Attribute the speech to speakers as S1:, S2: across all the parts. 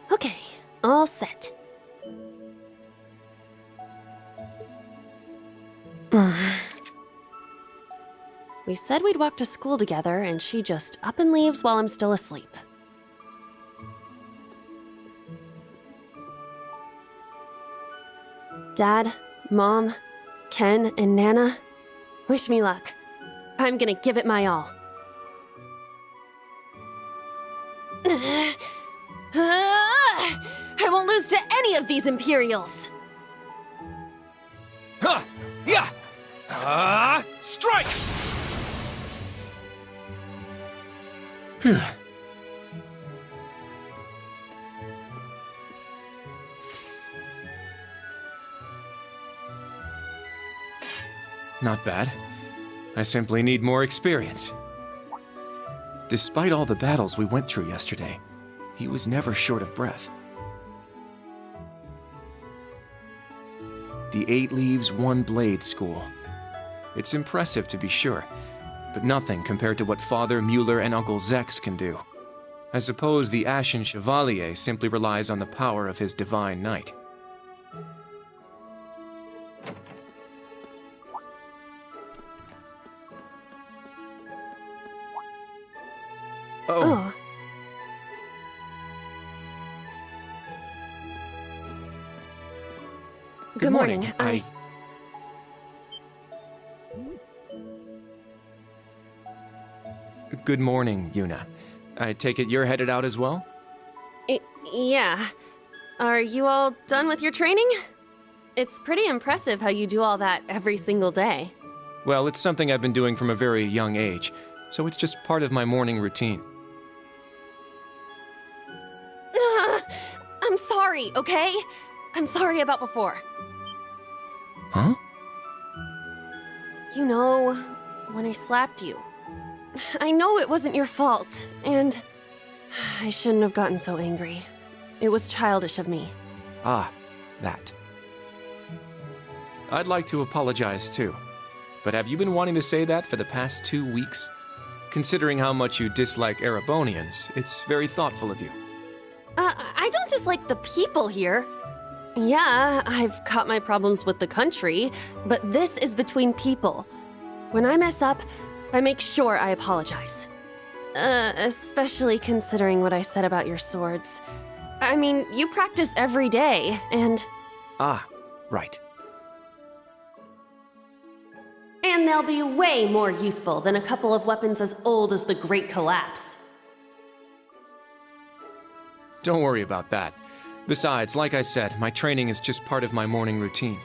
S1: Okay, all set. We said we'd walk to school together, and she just up and leaves while I'm still asleep. Dad, Mom, Ken, and Nana, wish me luck. I'm gonna give it my all. I won't lose to any of these Imperials!
S2: Huh! Yeah! Strike! Phew. Not bad. I simply need more experience. Despite all the battles we went through yesterday, he was never short of breath. The 8 Leaves, 1 Blade School. It's impressive to be sure, but nothing compared to what Father Mueller and Uncle Zex can do. I suppose the Ashen Chevalier simply relies on the power of his Divine Knight. Oh.
S1: Good morning.
S2: Good morning, Yuna. I take it you're headed out as well?
S1: Yeah. Are you all done with your training? It's pretty impressive how you do all that every single day.
S2: Well, it's something I've been doing from a very young age, so it's just part of my morning routine.
S1: I'm sorry, okay? I'm sorry about before.
S2: Huh?
S1: You know, when I slapped you. I know it wasn't your fault, and I shouldn't have gotten so angry. It was childish of me.
S2: Ah, that. I'd like to apologize too, but have you been wanting to say that for the past 2 weeks? Considering how much you dislike Erebonians, it's very thoughtful of you.
S1: I don't dislike the people here. Yeah, I've got my problems with the country, but this is between people. When I mess up, I make sure I apologize. Especially considering what I said about your swords. I mean, you practice every day, and...
S2: Ah, right.
S1: And they'll be way more useful than a couple of weapons as old as the Great Collapse.
S2: Don't worry about that. Besides, like I said, my training is just part of my morning routine.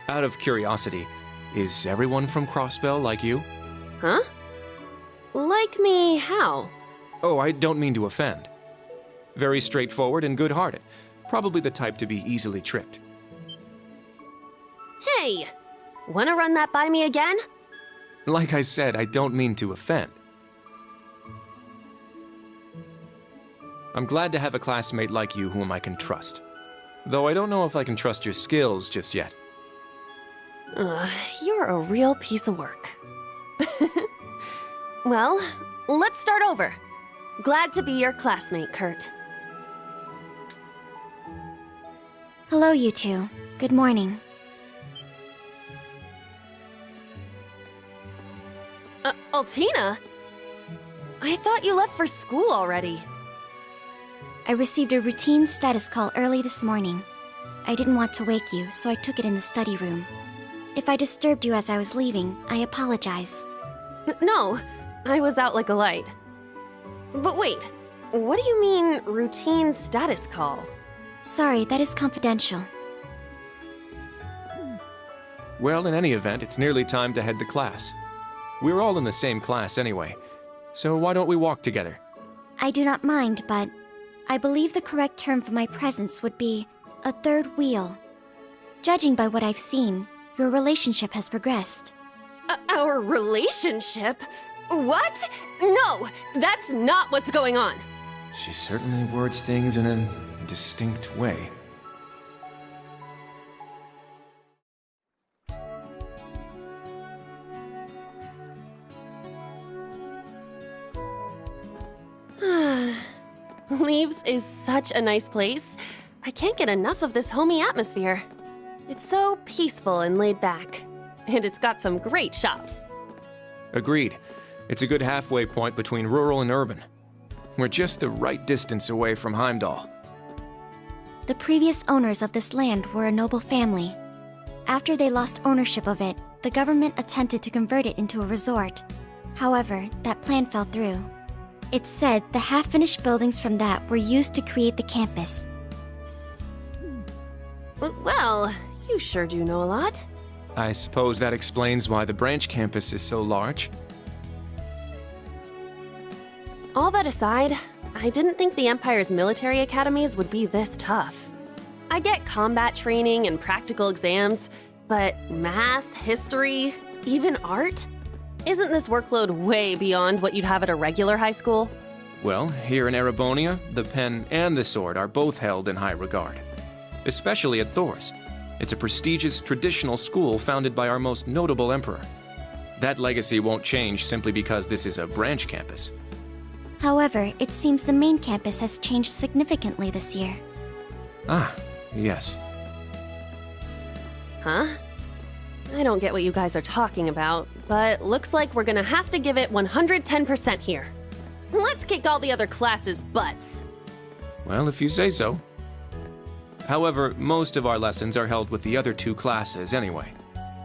S2: Out of curiosity, is everyone from Crossbell like you?
S1: Huh? Like me how?
S2: Oh, I don't mean to offend. Very straightforward and good-hearted. Probably the type to be easily tricked.
S1: Hey! Wanna run that by me again?
S2: Like I said, I don't mean to offend. I'm glad to have a classmate like you whom I can trust. Though I don't know if I can trust your skills just yet.
S1: You're a real piece of work. Well, let's start over. Glad to be your classmate, Kurt.
S3: Hello, you two. Good morning.
S1: Altina? I thought you left for school already.
S3: I received a routine status call early this morning. I didn't want to wake you, so I took it in the study room. If I disturbed you as I was leaving, I apologize.
S1: No, I was out like a light. But wait, what do you mean, routine status call?
S3: Sorry, that is confidential.
S2: Well, in any event, it's nearly time to head to class. We're all in the same class anyway, so why don't we walk together?
S3: I do not mind, but I believe the correct term for my presence would be a third wheel. Judging by what I've seen, your relationship has progressed.
S1: Our relationship? What? No, that's not what's going on.
S2: She certainly words things in a distinct way.
S1: Leaves is such a nice place. I can't get enough of this homey atmosphere. It's so peaceful and laid back. And it's got some great shops.
S2: Agreed. It's a good halfway point between rural and urban. We're just the right distance away from Heimdall.
S3: The previous owners of this land were a noble family. After they lost ownership of it, the government attempted to convert it into a resort. However, that plan fell through. It's said the half-finished buildings from that were used to create the campus.
S1: Well, you sure do know a lot.
S2: I suppose that explains why the branch campus is so large.
S1: All that aside, I didn't think the Empire's military academies would be this tough. I get combat training and practical exams, but math, history, even art? Isn't this workload way beyond what you'd have at a regular high school?
S2: Well, here in Erebonia, the pen and the sword are both held in high regard. Especially at Thor's. It's a prestigious traditional school founded by our most notable emperor. That legacy won't change simply because this is a branch campus.
S3: However, it seems the main campus has changed significantly this year.
S2: Ah, yes.
S1: Huh? I don't get what you guys are talking about, but looks like we're gonna have to give it 110% here. Let's kick all the other classes' butts.
S2: Well, if you say so. However, most of our lessons are held with the other two classes anyway.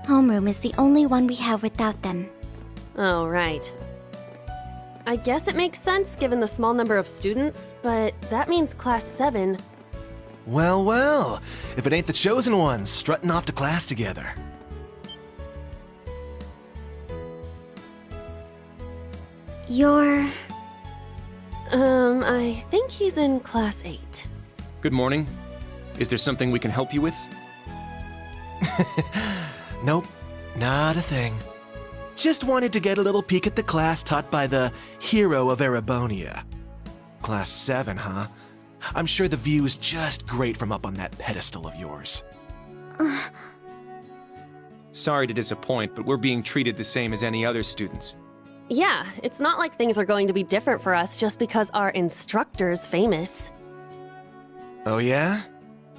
S3: Homeroom is the only one we have without them.
S1: Oh, right. I guess it makes sense given the small number of students, but that means Class 7.
S4: Well, well, if it ain't the chosen ones strutting off to class together.
S3: You're...
S1: I think he's in Class 8.
S2: Good morning. Is there something we can help you with?
S4: Nope, not a thing. Just wanted to get a little peek at the class taught by the hero of Erebonia. Class 7, huh? I'm sure the view is just great from up on that pedestal of yours.
S2: Sorry to disappoint, but we're being treated the same as any other students.
S1: Yeah, it's not like things are going to be different for us just because our instructor's famous.
S4: Oh yeah?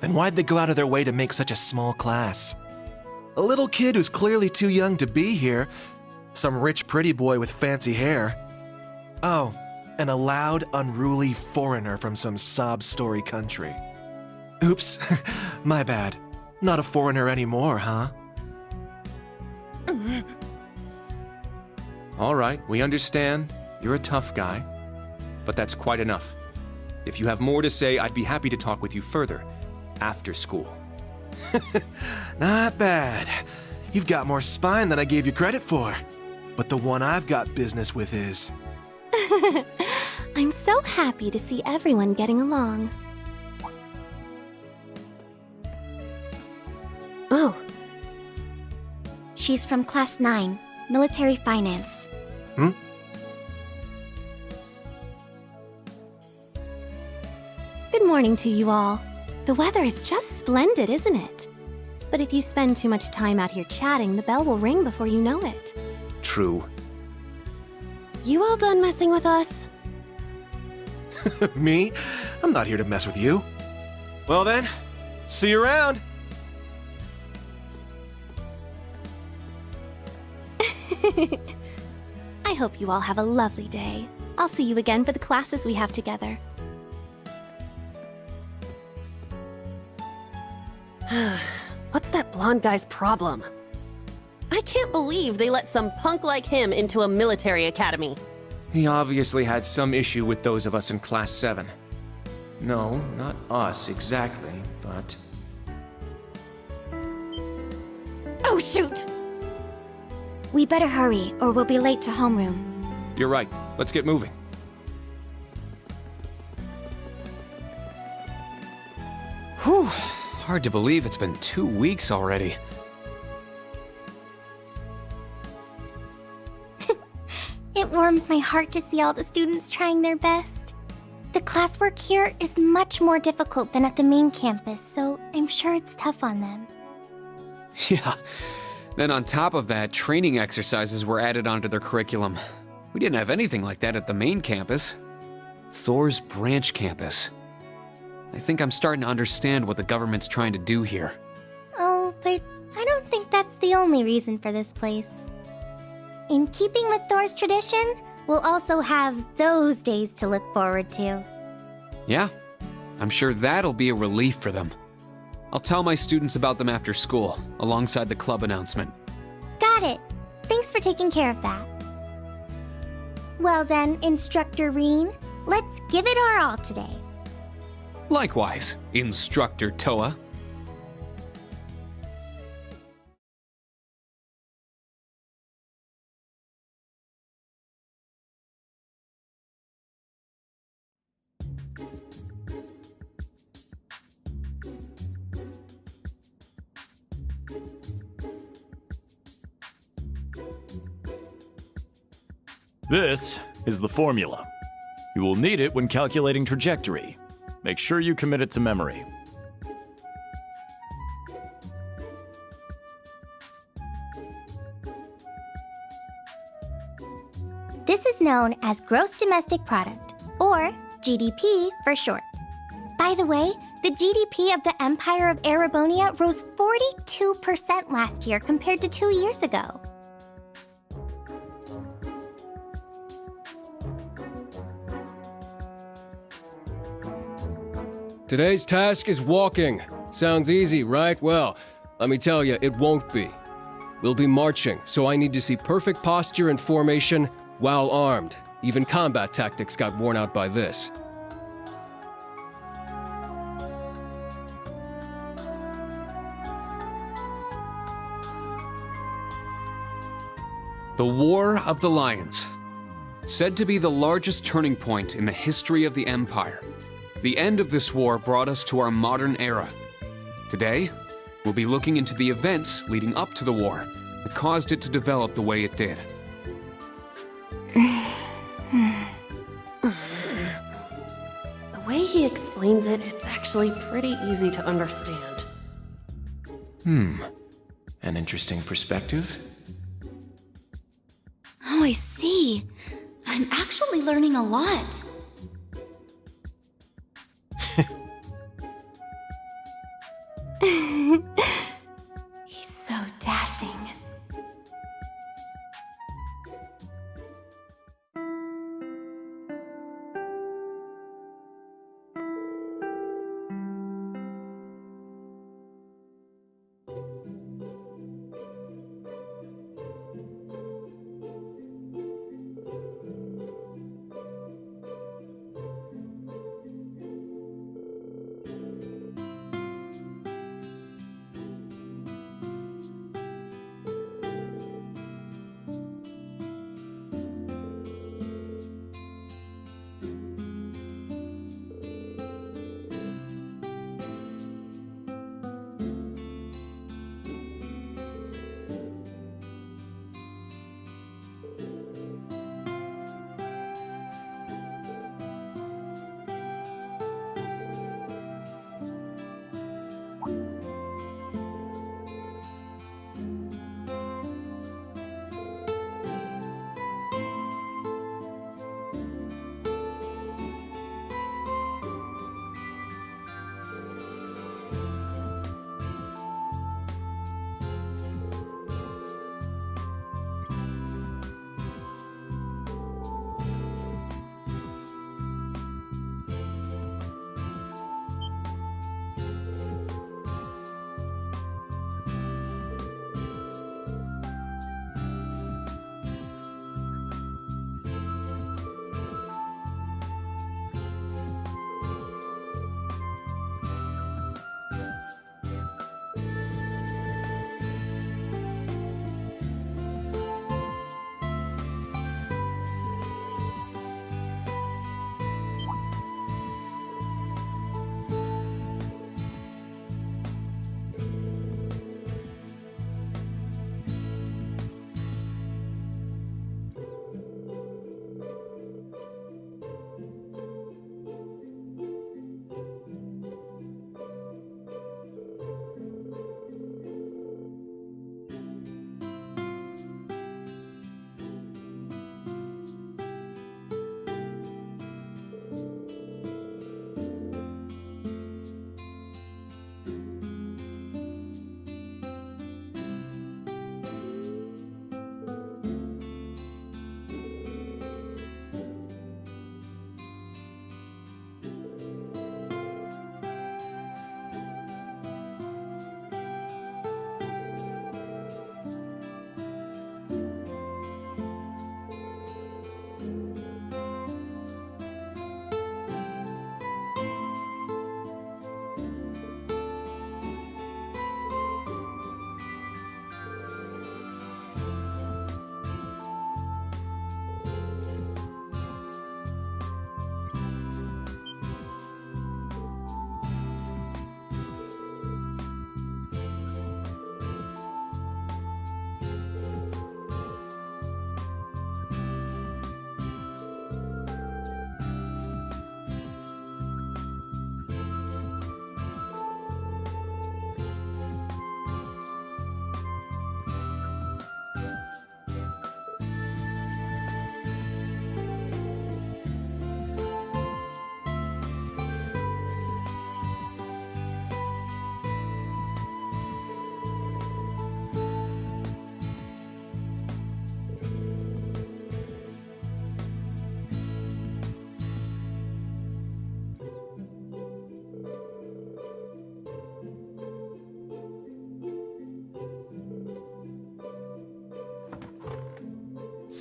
S4: Then why'd they go out of their way to make such a small class? A little kid who's clearly too young to be here. Some rich pretty boy with fancy hair. Oh, and a loud, unruly foreigner from some sob-story country. Oops, my bad. Not a foreigner anymore, huh?
S2: All right, we understand. You're a tough guy. But that's quite enough. If you have more to say, I'd be happy to talk with you further. After school.
S4: Not bad. You've got more spine than I gave you credit for. But the one I've got business with is...
S5: I'm so happy to see everyone getting along.
S1: Oh,
S3: She's from Class 9, Military Finance.
S5: Good morning to you all. The weather is just splendid, isn't it? But if you spend too much time out here chatting, the bell will ring before you know it.
S2: True.
S1: You all done messing with us?
S4: Me? I'm not here to mess with you. Well then, see you around.
S5: I hope you all have a lovely day. I'll see you again for the classes we have together.
S1: What's that blonde guy's problem? I can't believe they let some punk like him into a military academy.
S2: He obviously had some issue with those of us in Class 7. No, not us exactly, but...
S1: Oh, shoot!
S3: We better hurry, or we'll be late to homeroom.
S2: You're right. Let's get moving.
S6: Whew. Hard to believe it's been 2 weeks already.
S7: It warms my heart to see all the students trying their best. The classwork here is much more difficult than at the main campus, so I'm sure it's tough on them.
S6: Yeah. Then on top of that, training exercises were added onto their curriculum. We didn't have anything like that at the main campus. Thor's branch campus. I think I'm starting to understand what the government's trying to do here.
S7: Oh, but I don't think that's the only reason for this place. In keeping with Thor's tradition, we'll also have those days to look forward to.
S6: Yeah, I'm sure that'll be a relief for them. I'll tell my students about them after school, alongside the club announcement.
S7: Got it. Thanks for taking care of that. Well then, Instructor Reen, let's give it our all today.
S6: Likewise, Instructor Toa.
S8: This is the formula. You will need it when calculating trajectory. Make sure you commit it to memory.
S7: This is known as Gross Domestic Product, or GDP for short. By the way, the GDP of the Empire of Erebonia rose 42% last year compared to 2 years ago.
S9: Today's task is walking. Sounds easy, right? Well, let me tell you, it won't be. We'll be marching, so I need to see perfect posture and formation while armed. Even combat tactics got worn out by this.
S6: The War of the Lions. Said to be the largest turning point in the history of the Empire. The end of this war brought us to our modern era. Today, we'll be looking into the events leading up to the war that caused it to develop the way it did.
S1: The way he explains it, it's actually pretty easy to understand.
S2: An interesting perspective.
S3: Oh, I see. I'm actually learning a lot.
S5: He's so dashing.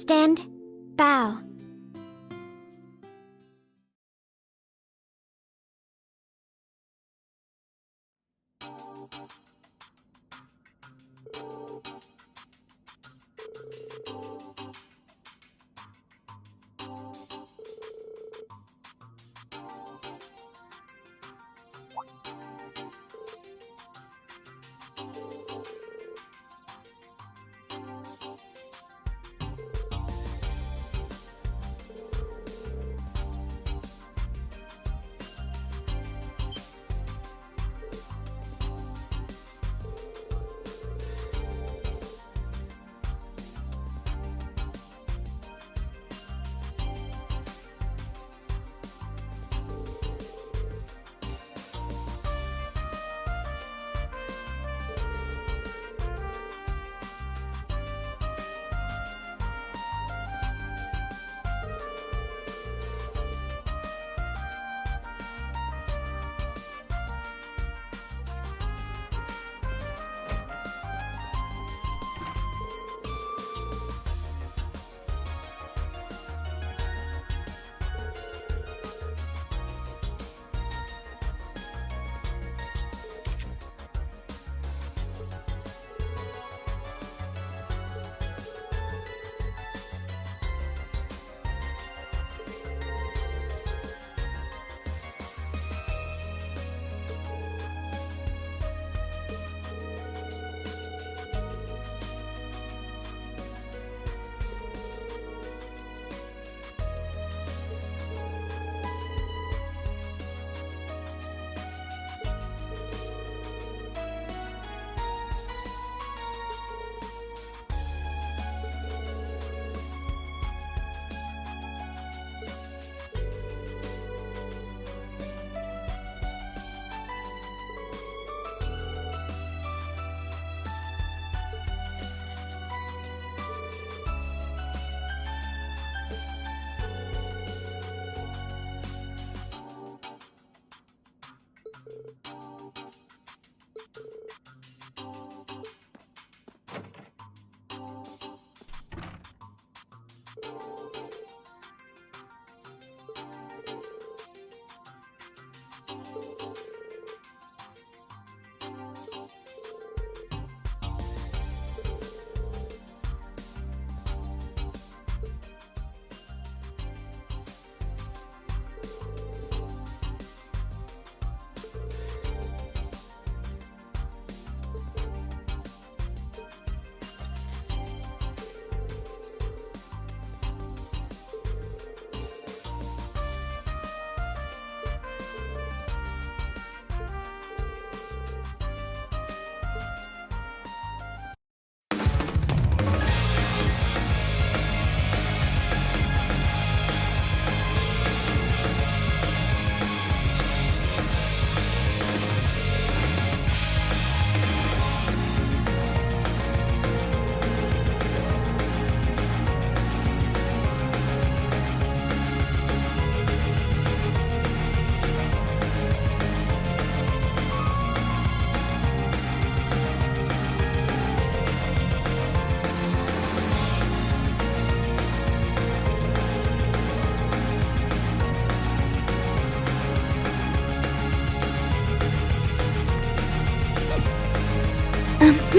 S3: Stand, bow.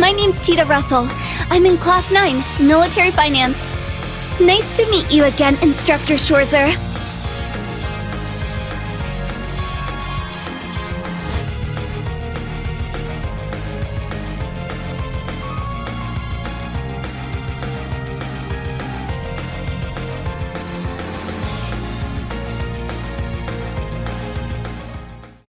S10: My name's Tita Russell. I'm in Class 9, Military Finance. Nice to meet you again, Instructor Schwarzer.